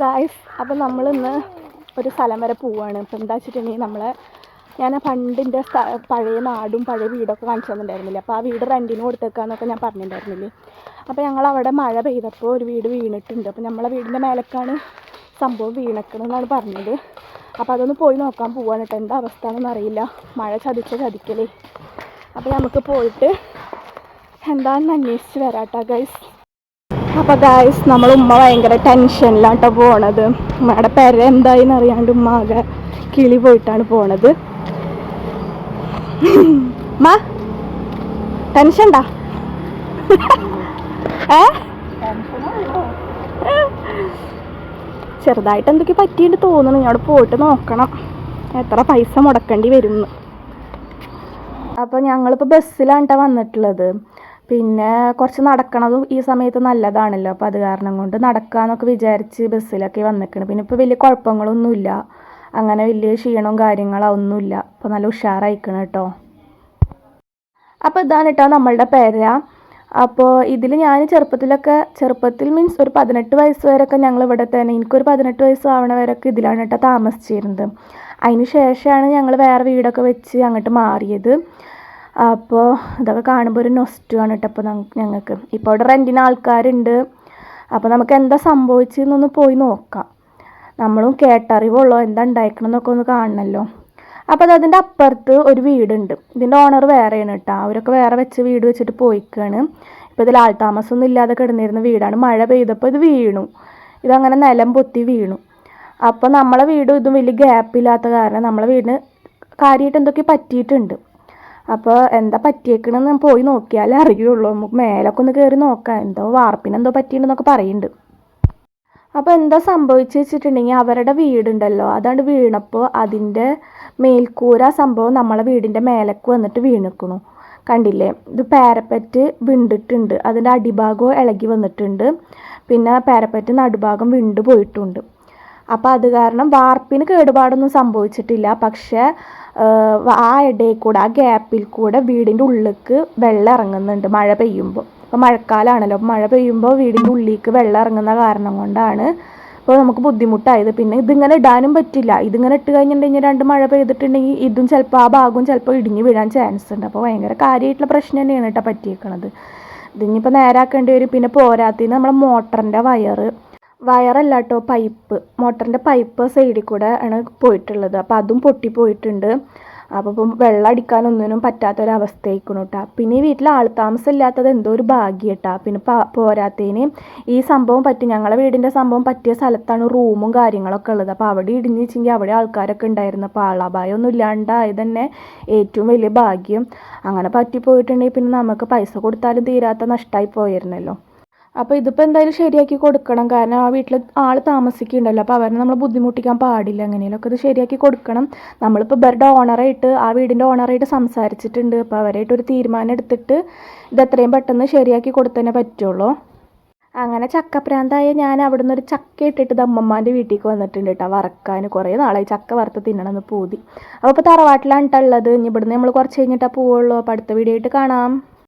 Guys, അപ്പം നമ്മളിന്ന് ഒരു സ്ഥലം വരെ പോവുകയാണ്. ഇപ്പം എന്താ വെച്ചിട്ടുണ്ടെങ്കിൽ ഞാൻ പണ്ടിൻ്റെ പഴയ നാടും പഴയ വീടൊക്കെ കാണിച്ചു തന്നിട്ടുണ്ടായിരുന്നില്ലേ. അപ്പോൾ ആ വീട് റെൻറ്റിന് കൊടുത്തേക്കാന്നൊക്കെ ഞാൻ പറഞ്ഞിട്ടുണ്ടായിരുന്നില്ലേ. അപ്പോൾ ഞങ്ങൾ അവിടെ മഴ പെയ്തപ്പോൾ ഒരു വീട് വീണിട്ടുണ്ട്. അപ്പോൾ നമ്മളെ വീടിൻ്റെ മേലേക്കാണ് സംഭവം വീണക്കണമെന്നാണ് പറഞ്ഞത്. അപ്പോൾ അതൊന്ന് പോയി നോക്കാൻ പോവാണ് കേട്ടോ. എന്താ അവസ്ഥ എന്നൊന്നും അറിയില്ല. മഴ ചതിക്കലേ. അപ്പോൾ നമുക്ക് പോയിട്ട് എന്താണെന്ന് അന്വേഷിച്ച് വരാട്ടോ ഗൈസ്. അപ്പോൾ ഗൈസ്, നമ്മൾ ഉമ്മ ഭയങ്കര ടെൻഷനിലാണ് കേട്ടോ പോണത്. ഉമ്മയുടെ പെര എന്തായിന്ന് അറിയാണ്ട് ഉമ്മ ആകെ കിളി പോയിട്ടാണ് പോണത്. ഉമ്മ ടെൻഷൻ ഉണ്ടാ? ചെറുതായിട്ട് എന്തൊക്കെ പറ്റിയിട്ട് തോന്നുന്നു. അവിടെ പോയിട്ട് നോക്കണം എത്ര പൈസ മുടക്കേണ്ടി വരും. അപ്പോൾ ഞങ്ങളിപ്പോൾ ബസ്സിലാണ് കേട്ടോ വന്നിട്ടുള്ളത്. പിന്നെ കുറച്ച് നടക്കണതും ഈ സമയത്ത് നല്ലതാണല്ലോ. അപ്പോൾ അത് കാരണം കൊണ്ട് നടക്കാമെന്നൊക്കെ വിചാരിച്ച് ബസ്സിലൊക്കെ വന്നിക്കണം. പിന്നെ ഇപ്പോൾ വലിയ കുഴപ്പങ്ങളൊന്നുമില്ല, അങ്ങനെ വലിയ ക്ഷീണവും കാര്യങ്ങളൊന്നുമില്ല. അപ്പോൾ നല്ല ഉഷാറായിക്കണം കേട്ടോ. അപ്പോൾ ഇതാണ് കേട്ടോ നമ്മളുടെ പെര. അപ്പോൾ ഇതിൽ ഞാൻ ചെറുപ്പത്തിൽ മീൻസ് ഒരു 18 വയസ്സ് വരെയൊക്കെ ഞങ്ങൾ ഇവിടെ തന്നെ, എനിക്കൊരു 18 വയസ്സ് ആവണ വരെയൊക്കെ ഇതിലാണ് കേട്ടോ താമസിച്ചിരുന്നത്. അതിന് ശേഷമാണ് ഞങ്ങൾ വേറെ വീടൊക്കെ വെച്ച് അങ്ങോട്ട് മാറിയത്. അപ്പോൾ ഇതൊക്കെ കാണുമ്പോൾ ഒരു നൊസ്റ്റുമാണ് കേട്ടോ. അപ്പോൾ ഞങ്ങൾക്ക് ഇപ്പോൾ അവിടെ റെൻറ്റിന് ആൾക്കാരുണ്ട്. അപ്പോൾ നമുക്ക് എന്താ സംഭവിച്ചതെന്നൊന്ന് പോയി നോക്കാം. നമ്മളും കേട്ടറിവുള്ളൂ, എന്താ ഉണ്ടായിക്കണമെന്നൊക്കെ ഒന്ന് കാണണമല്ലോ. അപ്പോൾ അതിൻ്റെ അപ്പുറത്ത് ഒരു വീടുണ്ട്. ഇതിൻ്റെ ഓണർ വേറെയാണ് കേട്ടോ. അവരൊക്കെ വേറെ വെച്ച് വീട് വെച്ചിട്ട് പോയിക്കാണ്. ഇപ്പോൾ ഇതിൽ ആൾതാമസമൊന്നും ഇല്ലാതെ കിടന്നിരുന്ന വീടാണ്. മഴ പെയ്തപ്പോൾ ഇത് വീണു. ഇതങ്ങനെ നിലം പൊത്തി വീണു. അപ്പോൾ നമ്മളെ വീടും ഇതും വലിയ ഗ്യാപ്പില്ലാത്ത കാരണം നമ്മളെ വീടിന് കാര്യമായിട്ട് എന്തൊക്കെ പറ്റിയിട്ടുണ്ട്. അപ്പോൾ എന്താ പറ്റിയേക്കണമെന്ന് പോയി നോക്കിയാലേ അറിയുള്ളൂ. നമുക്ക് മേലൊക്കെ ഒന്ന് കയറി നോക്കാം. എന്തോ വാർപ്പിനെന്തോ പറ്റിയിട്ടുണ്ടെന്നൊക്കെ പറയുന്നുണ്ട്. അപ്പോൾ എന്താ സംഭവിച്ചു വെച്ചിട്ടുണ്ടെങ്കിൽ അവരുടെ വീടുണ്ടല്ലോ, അതാണ്ട് വീണപ്പോൾ അതിൻ്റെ മേൽക്കൂര സംഭവം നമ്മളെ വീടിൻ്റെ മേലേക്ക് വന്നിട്ട് വീണിക്കണു. കണ്ടില്ലേ, ഇത് പാരപ്പറ്റ് വിണ്ടിട്ടുണ്ട്. അതിൻ്റെ അടിഭാഗവും ഇളകി വന്നിട്ടുണ്ട്. പിന്നെ പാരപ്പറ്റ് നടുഭാഗം വിണ്ടു പോയിട്ടുണ്ട്. അപ്പോൾ അത് കാരണം വാർപ്പിന് കേടുപാടൊന്നും സംഭവിച്ചിട്ടില്ല. പക്ഷേ ആ ഇടയിൽ കൂടെ, ആ ഗ്യാപ്പിൽ കൂടെ വീടിൻ്റെ ഉള്ളിലേക്ക് വെള്ളം ഇറങ്ങുന്നുണ്ട് മഴ പെയ്യുമ്പോൾ. അപ്പോൾ മഴക്കാലമാണല്ലോ, അപ്പോൾ മഴ പെയ്യുമ്പോൾ വീടിൻ്റെ ഉള്ളിലേക്ക് വെള്ളം ഇറങ്ങുന്ന കാരണം കൊണ്ടാണ് ഇപ്പോൾ നമുക്ക് ബുദ്ധിമുട്ടായത്. പിന്നെ ഇതിങ്ങനെ ഇടാനും പറ്റില്ല. ഇതിങ്ങനെ ഇട്ട് കഴിഞ്ഞിട്ടുണ്ടെങ്കിൽ 2 മഴ പെയ്തിട്ടുണ്ടെങ്കിൽ ഇതും ചിലപ്പോൾ ആ ഭാഗവും ചിലപ്പോൾ ഇടിഞ്ഞ് വീഴാൻ ചാൻസ് ഉണ്ട്. അപ്പോൾ ഭയങ്കര കാര്യമായിട്ടുള്ള പ്രശ്നം തന്നെയാണ് കേട്ടോ പറ്റിയേക്കണത്. ഇതിനിപ്പോൾ നേരാക്കേണ്ടി വരും. പിന്നെ പോരാത്തതിന് നമ്മളെ മോട്ടറിൻ്റെ വയറല്ല കേട്ടോ, പൈപ്പ്, മോട്ടറിൻ്റെ പൈപ്പ് സൈഡിൽ കൂടെ ആണ് പോയിട്ടുള്ളത്. അപ്പോൾ അതും പൊട്ടിപ്പോയിട്ടുണ്ട്. അപ്പോൾ ഇപ്പം വെള്ളം അടിക്കാനൊന്നിനും പറ്റാത്തൊരവസ്ഥയായിക്കണം കേട്ടോ. പിന്നെ ഈ വീട്ടിൽ ആൾ താമസം ഇല്ലാത്തത് എന്തോ ഒരു ഭാഗ്യം കേട്ടോ. പിന്നെ പോരാത്തതിന് ഈ സംഭവം ഞങ്ങളെ വീടിൻ്റെ സംഭവം പറ്റിയ സ്ഥലത്താണ് റൂമും കാര്യങ്ങളൊക്കെ ഉള്ളത്. അപ്പോൾ അവിടെ ഇടിഞ്ഞ് വെച്ചെങ്കിൽ അവിടെ ആൾക്കാരൊക്കെ ഉണ്ടായിരുന്നു. അപ്പോൾ ആളപായമൊന്നും ഇല്ലാണ്ടായത് തന്നെ ഏറ്റവും വലിയ ഭാഗ്യം. അങ്ങനെ പറ്റിപ്പോയിട്ടുണ്ടെങ്കിൽ പിന്നെ നമുക്ക് പൈസ കൊടുത്താലും തീരാത്ത നഷ്ടമായി പോയിരുന്നല്ലോ. അപ്പോൾ ഇതിപ്പോൾ എന്തായാലും ശരിയാക്കി കൊടുക്കണം. കാരണം ആ വീട്ടിൽ ആൾ താമസിക്കുന്നുണ്ടല്ലോ. അപ്പോൾ അവരെ നമ്മൾ ബുദ്ധിമുട്ടിക്കാൻ പാടില്ല. എങ്ങനെയൊക്കെ ഇത് ശരിയാക്കി കൊടുക്കണം. നമ്മളിപ്പോൾ ഇവരുടെ ആ വീടിൻ്റെ ഓണറായിട്ട് സംസാരിച്ചിട്ടുണ്ട്. അപ്പോൾ അവരായിട്ടൊരു തീരുമാനം എടുത്തിട്ട് ഇത് എത്രയും പെട്ടെന്ന് ശരിയാക്കി കൊടുത്തന്നെ പറ്റുള്ളൂ. അങ്ങനെ ചക്കപ്രാന്തായ ഞാൻ അവിടെ നിന്ന് ഒരു ചക്ക ഇട്ടിട്ട് അമ്മമ്മാൻ്റെ വീട്ടിലേക്ക് വന്നിട്ടുണ്ട് കേട്ടോ വറക്കാൻ. കുറേ നാളായി ചക്ക വറുത്ത് തിന്നണമെന്ന് പൂതി. അപ്പോൾ ഇപ്പോൾ തറവാട്ടിലാണ് കേട്ടോ ഉള്ളത്. ഇനി ഇവിടുന്ന് നമ്മൾ കുറച്ച് കഴിഞ്ഞിട്ടാണ് പോവുള്ളൂ. അപ്പോൾ അടുത്ത വീഡിയോ ആയിട്ട് കാണാം.